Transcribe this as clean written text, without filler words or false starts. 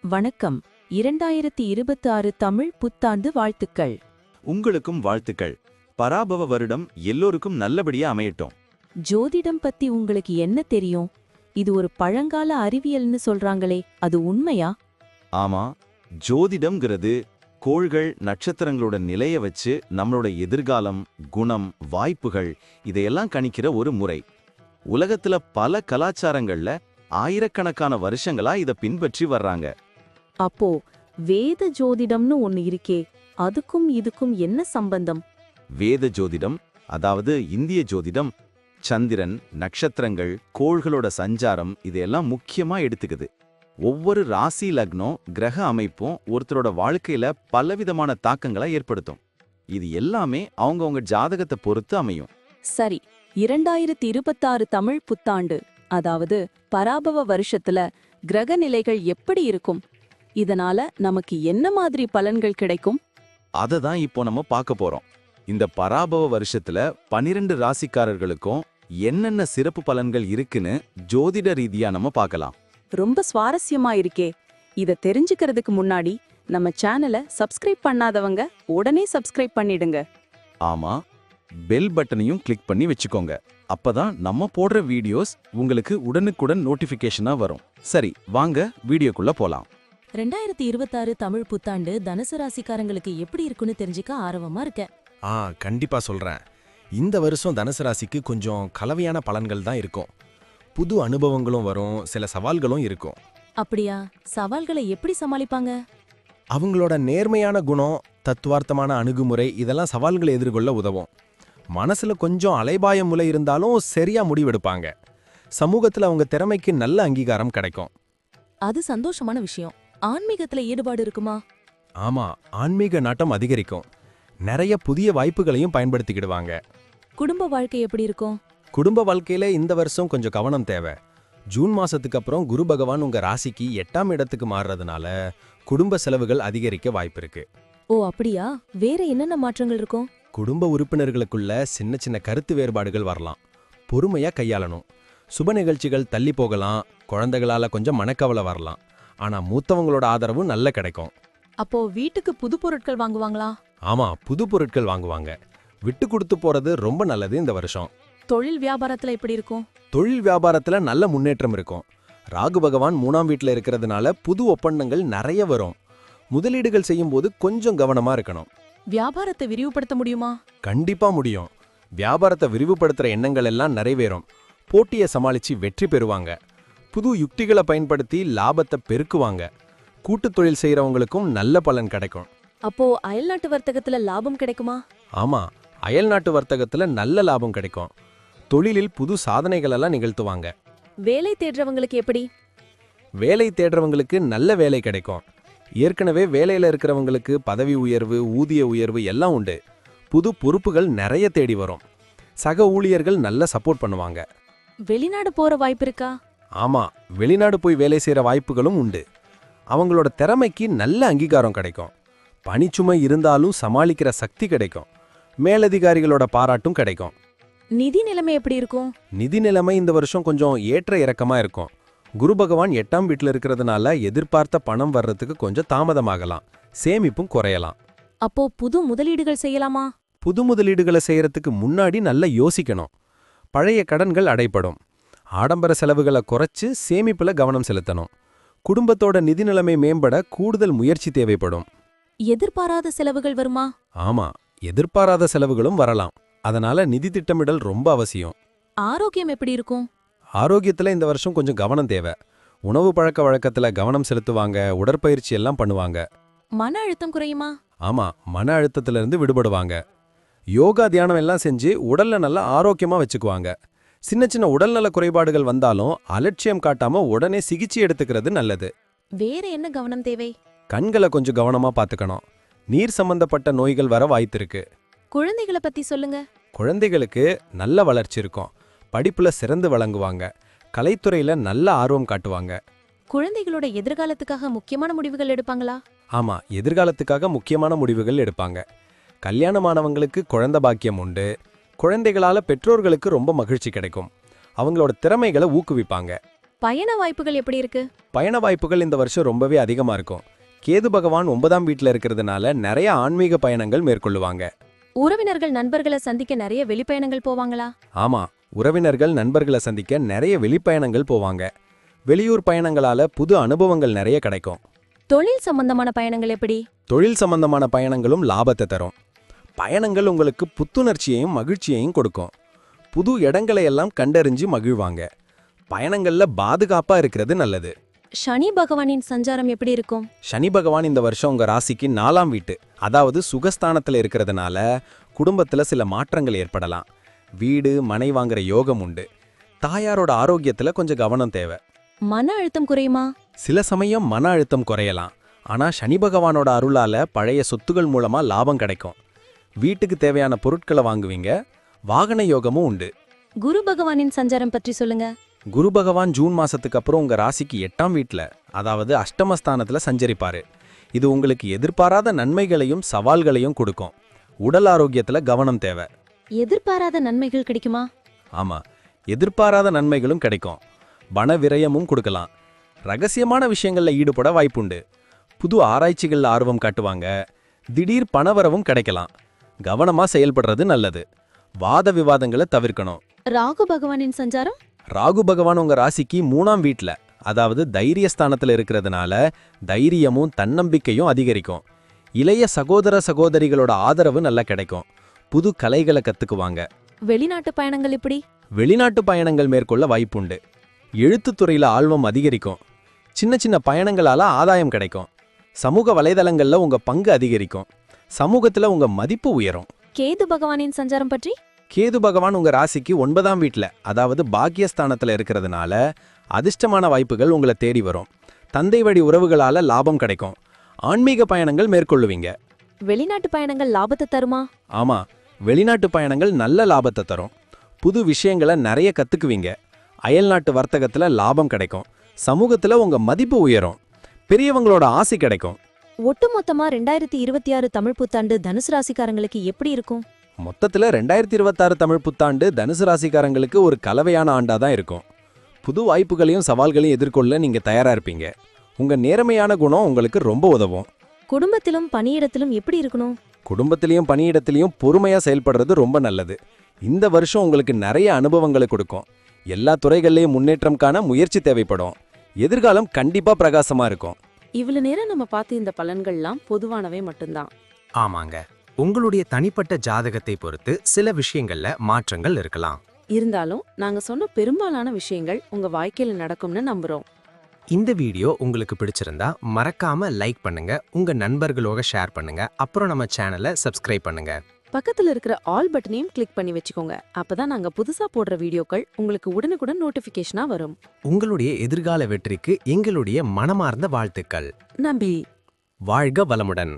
வணக்கம். 2026 தமிழ் புத்தாண்டு வாழ்த்துக்கள். உங்களுக்கும் வாழ்த்துக்கள். பராபவ வருடம் எல்லோருக்கும் நல்லபடியா அமையட்டும். ஜோதிடம் பத்தி உங்களுக்கு என்ன தெரியும்? இது ஒரு பழங்கால அறிவியல்னு சொல்றாங்களே, அது உண்மையா? ஆமா, ஜோதிடம்ங்கிறது கோள்கள் நட்சத்திரங்களோட நிலைய வச்சு நம்மளோட எதிர்காலம், குணம், வாய்ப்புகள் இதையெல்லாம் கணிக்கிற ஒரு முறை. உலகத்துல பல கலாச்சாரங்கள்ல ஆயிரக்கணக்கான வருஷங்களா இத பின்பற்றி வர்றாங்க. அப்போ வேத ஜோதிடம்னு ஒன்னு இருக்கே, அதுக்கும் இதுக்கும் என்ன சம்பந்தம்? வேத ஜோதிடம், அதாவது இந்திய ஜோதிடம், சந்திரன், நட்சத்திரங்கள், கோள்களோட சஞ்சாரம் இதையெல்லாம் முக்கியமா எடுத்துக்குது. ஒவ்வொரு ராசி லக்னம், கிரக அமைப்பும் ஒருத்தரோட வாழ்க்கையில பலவிதமான தாக்கங்களை ஏற்படுத்தும். இது எல்லாமே அவங்கவங்க ஜாதகத்தை பொறுத்து அமையும். சரி, 2026 தமிழ் புத்தாண்டு, அதாவது பராபவ வருஷத்துல கிரக நிலைகள் எப்படி இருக்கும்? இதனால நமக்கு என்ன மாதிரி பலன்கள் கிடைக்கும்? அததான் இப்போ நம்ம பார்க்க போறோம். இந்த பராபவ வருஷத்துல 12 ராசிக்காரர்களுக்கும் என்னென்ன சிறப்பு பலன்கள் இருக்குன்னு ஜோதிட ரீதியா நம்ம பார்க்கலாம். ரொம்ப சுவாரஸ்யமா இருக்கே. இத தெரிஞ்சுக்கிறதுக்கு முன்னாடி நம்ம சேனலை சப்ஸ்கிரைப் பண்ணாதவங்க உடனே சப்ஸ்கிரைப் பண்ணிடுங்க. ஆமா, பெல் பட்டனையும் கிளிக் பண்ணி வச்சுக்கோங்க. அப்பதான் நம்ம போடுற வீடியோஸ் உங்களுக்கு உடனுக்குடன் நோட்டிபிகேஷனா வரும். சரி, வாங்க வீடியோக்குள்ள போலாம். 2026 தமிழ் புத்தாண்டு தனுசு ராசிக்காரங்களுக்கு எப்படி இருக்குன்னு தெரிஞ்சுக்க ஆர்வமா இருக்கேன். கண்டிப்பா சொல்றேன். இந்த வருஷம் தனுசு ராசிக்கு கொஞ்சம் கலவையான பலன்கள் தான் இருக்கும். புது அனுபவங்களும் வரும், சில சவால்களும் இருக்கும். அப்படியா? சவால்களை எப்படி சமாளிப்பாங்க? அவங்களோட நேர்மையான குணம், தத்துவார்த்தமான அணுகுமுறை இதெல்லாம் சவால்களை எதிர்கொள்ள உதவும். மனசுல கொஞ்சம் அலைபாய முலை இருந்தாலும் சரியா முடிவெடுப்பாங்க. சமூகத்துல அவங்க திறமைக்கு நல்ல அங்கீகாரம் கிடைக்கும். அது சந்தோஷமான விஷயம். ஆன்மீகத்துல ஈடுபாடு இருக்குமா? ஆமா, ஆன்மீக நாட்டம் அதிகரிக்கும். நிறைய புதிய வாய்ப்புகளையும் பயன்படுத்திக்கிடுவாங்க. குடும்ப வாழ்க்கை எப்படி இருக்கும்? குடும்ப வாழ்க்கையில இந்த வருஷம் கொஞ்சம் கவனம் தேவை. ஜூன் மாசத்துக்கு அப்புறம் குரு பகவான் உங்க ராசிக்கு 8ஆம் இடத்துக்கு மாறுறதுனால குடும்ப செலவுகள் அதிகரிக்க வாய்ப்பு இருக்கு. ஓ அப்படியா? வேற என்னென்ன மாற்றங்கள் இருக்கும்? குடும்ப உறுப்பினர்களுக்குள்ள சின்ன சின்ன கருத்து வேறுபாடுகள் வரலாம். பொறுமையா கையாளணும். சுப நிகழ்ச்சிகள் தள்ளி போகலாம். குழந்தைகளால கொஞ்சம் மனக்கவலை வரலாம். ஆனா மூத்தவங்களோட ஆதரவும் நல்ல கிடைக்கும். அப்போ வீட்டுக்கு புது பொருட்கள் வாங்குவாங்களா? ஆமா, புது பொருட்கள் வாங்குவாங்க. விட்டு கொடுத்து போறது ரொம்ப நல்லது இந்த வருஷம். தொழில் வியாபாரத்துல எப்படி இருக்கும்? தொழில் வியாபாரத்துல நல்ல முன்னேற்றம் இருக்கும். ராகு பகவான் 3ஆம் வீட்டுல இருக்கிறதுனால புது ஒப்பந்தங்கள் நிறைய வரும். முதலீடுகள் செய்யும் போது கொஞ்சம் கவனமா இருக்கணும். வியாபாரத்தை விரிவுபடுத்த முடியுமா? கண்டிப்பா முடியும். வியாபாரத்தை விரிவுபடுத்துற எண்ணங்கள் எல்லாம் நிறைவேறும். போட்டியை சமாளிச்சு வெற்றி பெறுவாங்க. புது யுக்திகளை பயன்படுத்தி லாபத்தை பெருக்குவாங்க. கூட்டுத் தொழில் செய்யறவங்களுக்கும் நல்ல பலன் கிடைக்கும். அப்போ அயல்நாட்டு வர்த்தகத்துல லாபம் கிடைக்குமா? ஆமா, அயல்நாட்டு வர்த்தகத்துல நல்ல லாபம் கிடைக்கும். தொழிலில் புது சாதனைகள் எல்லாம் நிகழ்த்துவாங்க. வேலை தேடுறவங்களுக்கு எப்படி? வேலை தேடுறவங்களுக்கு நல்ல வேலை கிடைக்கும். ஏற்கனவே வேலையில இருக்கிறவங்களுக்கு பதவி உயர்வு, ஊதிய உயர்வு எல்லாம் உண்டு. புது பொறுப்புகள் நிறைய தேடி வரும். சக ஊழியர்கள் நல்ல சப்போர்ட் பண்ணுவாங்க. வெளிநாடு போற வாய்ப்பு இருக்கா? ஆமா, வெளிநாடு போய் வேலை செய்யற வாய்ப்புகளும் உண்டு. அவங்களோட திறமைக்கு நல்ல அங்கீகாரம் கிடைக்கும். பணிச்சுமை இருந்தாலும் சமாளிக்கிற சக்தி கிடைக்கும். மேலதிகாரிகளோட பாராட்டும் கிடைக்கும். நிதி நிலைமை எப்படி இருக்கும்? நிதி நிலைமை இந்த வருஷம் கொஞ்சம் ஏற்ற இறக்கமா இருக்கும். குரு பகவான் 8ஆம் வீட்டில் இருக்கிறதுனால எதிர்பார்த்த பணம் வர்றதுக்கு கொஞ்சம் தாமதமாகலாம். சேமிப்பும் குறையலாம். அப்போ புது முதலீடுகள் செய்யலாமா? புது முதலீடுகளை செய்யறதுக்கு முன்னாடி நல்லா யோசிக்கணும். பழைய கடன்கள் அடைப்படும். ஆடம்பர செலவுகளை குறைச்சு சேமிப்புல கவனம் செலுத்தணும். குடும்பத்தோட நிதி நிலைமை மேம்பட கூடுதல் முயற்சி தேவைப்படும். எதிர்பாராத செலவுகள் வருமா? ஆமா, எதிர்பாராத செலவுகளும் வரலாம். அதனால நிதி திட்டமிடல் ரொம்ப அவசியம். ஆரோக்கியம் எப்படி இருக்கும்? ஆரோக்கியத்துல இந்த வருஷம் கொஞ்சம் கவனம் தேவை. உணவு பழக்க வழக்கத்துல கவனம் செலுத்துவாங்க. உடற்பயிற்சி எல்லாம் பண்ணுவாங்க. மன அழுத்தம் குறையுமா? ஆமா, மன அழுத்தத்துல இருந்து விடுபடுவாங்க. யோகா தியானம் எல்லாம் செஞ்சு உடல்ல நல்லா ஆரோக்கியமா வச்சுக்குவாங்க. சின்ன சின்ன உடல்நல குறைபாடுகள் வந்தாலும் அலட்சியம் காட்டாம உடனே சிகிச்சை எடுத்துக்கிறது நல்லது. வேற என்ன கவனம் தேவை? கண்களை கொஞ்சம் கவனமா பாத்துக்கணும். நீர் சம்பந்தப்பட்ட நோய்கள் வர வாய்த்திருக்கு. குழந்தைகளை பத்தி சொல்லுங்க. குழந்தைகளுக்கு நல்ல வளர்ச்சி இருக்கும். படிப்புல சிறந்து வழங்குவாங்க. கலைத்துறையில நல்ல ஆர்வம் காட்டுவாங்க. குழந்தைகளோட எதிர்காலத்துக்காக முக்கியமான முடிவுகள் எடுப்பாங்களா? ஆமா, எதிர்காலத்துக்காக முக்கியமான முடிவுகள் எடுப்பாங்க. கல்யாணமானவங்களுக்கு குழந்தை பாக்கியம் உண்டு. குழந்தைகளால பெற்றோர்களுக்கு ரொம்ப மகிழ்ச்சி கிடைக்கும். அவங்களோட திறமைகளை ஊக்குவிப்பாங்க. பயண வாய்ப்புகள் எப்படி இருக்கு? பயண வாய்ப்புகள் இந்த வருஷம் ரொம்பவே அதிகமா இருக்கும். கேது பகவான் 9ஆம் வீட்ல இருக்கிறதுனால நிறைய ஆன்மீக பயணங்கள் மேற்கொள்ளுவாங்க. உறவினர்கள் நண்பர்களை சந்திக்க நிறைய வெளிப்பயணங்கள் போவாங்களா? ஆமா, உறவினர்கள் நண்பர்களை சந்திக்க நிறைய வெளிப்பயணங்கள் போவாங்க. வெளியூர் பயணங்களால புது அனுபவங்கள் நிறைய கிடைக்கும். தொழில் சம்பந்தமான பயணங்கள் எப்படி? தொழில் சம்பந்தமான பயணங்களும் லாபத்தை தரும். பயணங்கள் உங்களுக்கு புத்துணர்ச்சியையும் மகிழ்ச்சியையும் கொடுக்கும். புது இடங்களை எல்லாம் கண்டறிஞ்சு மகிழ்வாங்க. பயணங்கள்ல பாதுகாப்பா இருக்கிறது நல்லது. சனி பகவானின் சஞ்சாரம் எப்படி இருக்கும்? சனி பகவான் இந்த வருஷம் உங்க ராசிக்கு 4ஆம் வீட்டு, அதாவது சுகஸ்தானத்துல இருக்கிறதுனால குடும்பத்துல சில மாற்றங்கள் ஏற்படலாம். வீடு மனை வாங்குற யோகம் உண்டு. தாயாரோட ஆரோக்கியத்துல கொஞ்சம் கவனம் தேவை. மன அழுத்தம் குறையுமா? சில சமயம் மன அழுத்தம் குறையலாம். ஆனா சனி பகவானோட அருளால பழைய சொத்துகள் மூலமா லாபம் கிடைக்கும். வீட்டுக்கு தேவையான பொருட்களை வாங்குவீங்க. வாகன யோகமும் உண்டு. குரு பகவானின் சஞ்சாரம் பற்றி சொல்லுங்க. குரு பகவான் ஜூன் மாசத்துக்கு அப்புறம் உங்க ராசிக்கு 8ஆம் வீட்ல, அதாவது அஷ்டமஸ்தானத்துல சஞ்சரிப்பாரு. இது உங்களுக்கு எதிர்பாராத நன்மைகளையும் சவால்களையும் கொடுக்கும். உடல் ஆரோக்கியத்துல கவனம் தேவை. எதிர்பாராத நன்மைகள் கிடைக்குமா? ஆமா, எதிர்பாராத நன்மைகளும் கிடைக்கும். பண விரயமும் கொடுக்கலாம். ரகசியமான விஷயங்கள்ல ஈடுபட வாய்ப்புண்டு. புது ஆராய்ச்சிகள்ல ஆர்வம் காட்டுவாங்க. திடீர் பணவரவும் கிடைக்கலாம். கவனமா செயல்படுறது நல்லது. வாத விவாதங்களை தவிர்க்கணும். ராகு பகவானின் சஞ்சாரம்? ராகு பகவான் உங்க ராசிக்கு 3ஆம் வீட்ல, அதாவது தைரியஸ்தானத்துல இருக்கிறதுனால தைரியமும் தன்னம்பிக்கையும் அதிகரிக்கும். இளைய சகோதர சகோதரிகளோட ஆதரவு நல்லா கிடைக்கும். புது கலைகளை கத்துக்குவாங்க. வெளிநாட்டு பயணங்கள் எப்படி? வெளிநாட்டு பயணங்கள் மேற்கொள்ள வாய்ப்புண்டு. எழுத்துத்துறையில ஆர்வம் அதிகரிக்கும். சின்ன சின்ன பயணங்களால ஆதாயம் கிடைக்கும். சமூக வலைதளங்கள்ல உங்க பங்கு அதிகரிக்கும். சமூகத்துல உங்க மதிப்பு உயரும். கேது பகவானின் சஞ்சாரம் பற்றி? கேது பகவான் உங்க ராசிக்கு 9ஆம் வீட்ல, அதாவது பாக்கியஸ்தானத்துல இருக்கிறதுனால அதிர்ஷ்டமான வாய்ப்புகள் உங்களை தேடி வரும். தந்தை வழி உறவுகளால லாபம் கிடைக்கும். ஆன்மீக பயணங்கள் மேற்கொள்ளுவீங்க. வெளிநாட்டு பயணங்கள் லாபத்தை தருமா? ஆமா, வெளிநாட்டு பயணங்கள் நல்ல லாபத்தை தரும். புது விஷயங்களை நிறைய கத்துக்குவீங்க. அயல்நாட்டு வர்த்தகத்துல லாபம் கிடைக்கும். சமூகத்துல உங்க மதிப்பு உயரும். பெரியவங்களோட ஆசை கிடைக்கும். ஒட்டுமொத்தமா 2026 தமிழ் புத்தாண்டு தனுசு ராசிக்காரங்களுக்கு எப்படி இருக்கும்? மொத்தத்துல 2026 தமிழ் புத்தாண்டு தனுசு ராசிக்காரங்களுக்கு ஒரு கலவையான ஆண்டா தான் இருக்கும். புது வாய்ப்புகளையும் சவால்களையும் எதிர்கொள்ள நீங்க தயாரா இருப்பீங்க. உங்க நேர்மையான குணம் உங்களுக்கு ரொம்ப உதவும். குடும்பத்திலும் பணியிடத்திலும் எப்படி இருக்கணும்? குடும்பத்திலையும் பணியிடத்திலையும் பொறுமையா செயல்படுறது ரொம்ப நல்லது. இந்த வருஷம் உங்களுக்கு நிறைய அனுபவங்களை கொடுக்கும். எல்லா துறைகள்லயும் முன்னேற்றம் காண முயற்சி தேவைப்படும். எதிர்காலம் கண்டிப்பா பிரகாசமா இருக்கும். இவ்வளவு நேரம் நம்ம பார்த்த இந்த பலன்கள்லாம் பொதுவானவை மட்டும்தான். ஆமாங்க, உங்களுடைய தனிப்பட்ட ஜாதகத்தை பொறுத்து சில விஷயங்கள்ல மாற்றங்கள் இருக்கலாம். இருந்தாலும் நாங்க சொன்ன பெரும்பாலான விஷயங்கள் உங்க வாழ்க்கையில நடக்கும்னு நம்புறோம். இந்த வீடியோ உங்களுக்கு பிடிச்சிருந்தா மறக்காம லைக் பண்ணுங்க, உங்க நண்பர்களோட ஷேர் பண்ணுங்க, அப்புறம் நம்ம சேனலை சப்ஸ்கிரைப் பண்ணுங்க. பக்கத்துல இருக்கிற ஆல் பட்டனையும் கிளிக் பண்ணி வச்சுக்கோங்க. அப்பதான் நாங்க புதுசா போடுற வீடியோக்கள் உங்களுக்கு உடனுக்குடன் நோட்டிபிகேஷனா வரும். உங்களுடைய எதிர்கால வெற்றிக்கு எங்களுடைய மனமார்ந்த வாழ்த்துக்கள். நம்பி வாழ்க வளமுடன்.